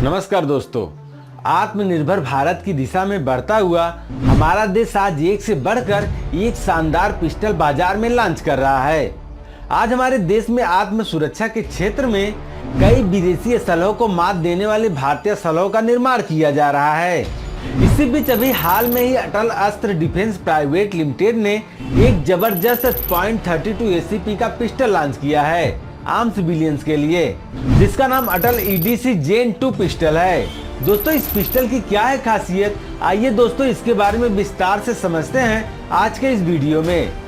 नमस्कार दोस्तों, आत्मनिर्भर भारत की दिशा में बढ़ता हुआ हमारा देश आज एक से बढ़कर एक शानदार पिस्टल बाजार में लॉन्च कर रहा है। आज हमारे देश में आत्म सुरक्षा के क्षेत्र में कई विदेशी असलहों को मात देने वाले भारतीय असलहों का निर्माण किया जा रहा है। इसी बीच अभी हाल में ही अटल अस्त्र डिफेंस प्राइवेट लिमिटेड ने एक जबरदस्त .32 ACP का पिस्टल लॉन्च किया है आम सिविलियंस के लिए, जिसका नाम अटल EDC Gen 2 पिस्टल है। दोस्तों, इस पिस्टल की क्या है खासियत, आइए दोस्तों इसके बारे में विस्तार से समझते हैं आज के इस वीडियो में।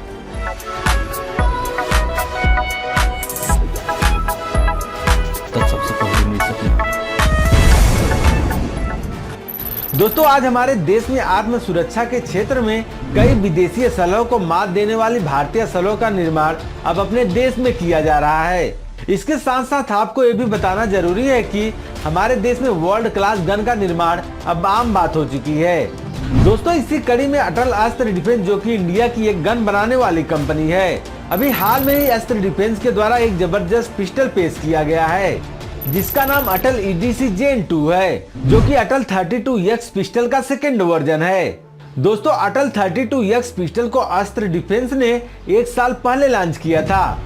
दोस्तों, आज हमारे देश में आत्म सुरक्षा के क्षेत्र में कई विदेशी असलहों को मात देने वाली भारतीय असलहों का निर्माण अब अपने देश में किया जा रहा है। इसके साथ साथ आपको ये भी बताना जरूरी है कि हमारे देश में वर्ल्ड क्लास गन का निर्माण अब आम बात हो चुकी है। दोस्तों, इसी कड़ी में अटल अस्त्र डिफेंस, जो कि इंडिया की एक गन बनाने वाली कंपनी है, अभी हाल में ही अस्त्र डिफेंस के द्वारा एक जबरदस्त पिस्टल पेश किया गया है जिसका नाम अटल EDC Gen 2 है, जो कि अटल 32X पिस्टल का सेकेंड वर्जन है। दोस्तों, अटल 32X पिस्टल को अस्त्र डिफेंस ने एक साल पहले लॉन्च किया था।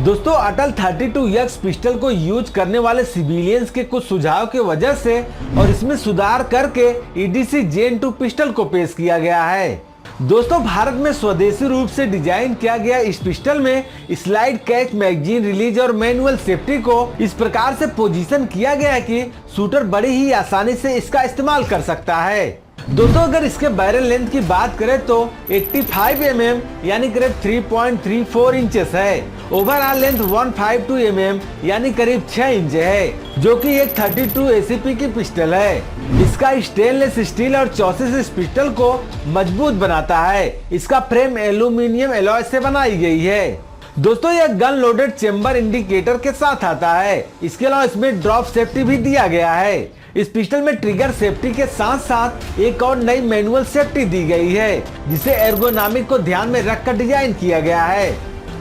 दोस्तों, अटल 32X पिस्टल को यूज करने वाले सिविलियंस के कुछ सुझाव की वजह से और इसमें सुधार करके EDC Gen 2 पिस्टल को पेश किया गया है। दोस्तों, भारत में स्वदेशी रूप से डिजाइन किया गया इस पिस्टल में स्लाइड कैच मैगजीन रिलीज और मैनुअल सेफ्टी को इस प्रकार से पोजीशन किया गया है कि शूटर बड़ी ही आसानी से इसका इस्तेमाल कर सकता है। दोस्तों, अगर इसके बैरल लेंथ की बात करें तो 85 mm यानी करीब 3.34 इंचेस है। ओवरऑल लेंथ 152 mm यानी करीब 6 इंच है, जो कि एक 32 ACP की पिस्टल है। इसका स्टेनलेस स्टील और चौसिस इस पिस्टल को मजबूत बनाता है। इसका फ्रेम एल्यूमिनियम एलॉय से बनाई गई है। दोस्तों, यह गन लोडेड चेंबर इंडिकेटर के साथ आता है। इसके अलावा इसमें ड्रॉप सेफ्टी भी दिया गया है। इस पिस्टल में ट्रिगर सेफ्टी के साथ साथ एक और नई मैनुअल सेफ्टी दी गई है, जिसे एर्गोनॉमिक को ध्यान में रखकर डिजाइन किया गया है।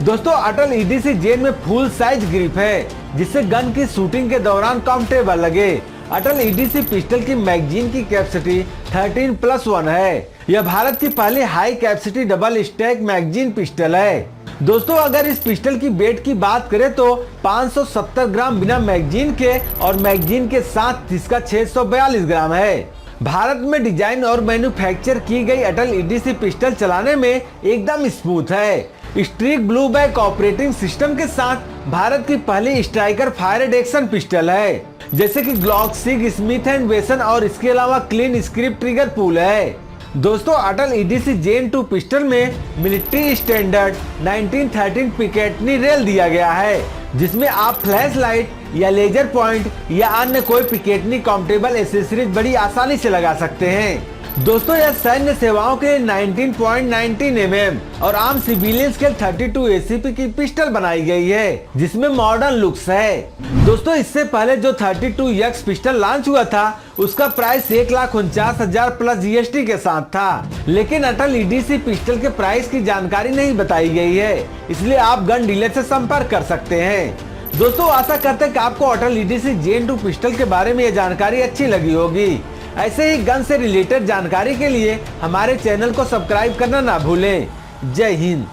दोस्तों, अटल EDC Gen में फुल साइज ग्रिप है, जिससे गन की शूटिंग के दौरान कंफर्टेबल लगे। अटल EDC पिस्टल की मैगजीन की कैपेसिटी 13+1 है। यह भारत की पहली high capacity double stack magazine pistol है। दोस्तों, अगर इस पिस्टल की वेट की बात करें तो 570 ग्राम बिना मैगजीन के और मैगजीन के साथ इसका 642 ग्राम है। भारत में डिजाइन और मैन्युफैक्चर की गई अटल EDC पिस्टल चलाने में एकदम स्मूथ है। Streak blue back operating system के साथ भारत की पहली स्ट्राइकर फायर एक्शन पिस्टल है, जैसे कि ग्लॉक सिग, स्मिथ एंड वेसन, और इसके अलावा क्लीन स्क्रिप ट्रिगर पुल है। दोस्तों, अटल EDC Gen 2 पिस्टल में मिलिट्री स्टैंडर्ड 1913 पिकेटनी रेल दिया गया है, जिसमें आप फ्लैश लाइट या लेजर पॉइंट या अन्य कोई पिकेटनी कंफर्टेबल एसेसरीज बड़ी आसानी से लगा सकते हैं। दोस्तों, यह सैन्य सेवाओं के 19.19 mm और आम सिविलियंस के 32 ACP की पिस्टल बनाई गई है, जिसमें मॉडर्न लुक्स है। दोस्तों, इससे पहले जो 32X पिस्टल लॉन्च हुआ था उसका प्राइस 1,49,000 प्लस GST के साथ था, लेकिन अटल EDC पिस्टल के प्राइस की जानकारी नहीं बताई गई है, इसलिए आप गन डीलर से संपर्क कर सकते हैं। दोस्तों, आशा करते हैं कि आपको अटल EDC Gen 2 पिस्टल के बारे में यह जानकारी अच्छी लगी होगी। ऐसे ही गन से रिलेटेड जानकारी के लिए हमारे चैनल को सब्सक्राइब करना ना भूलें। जय हिंद।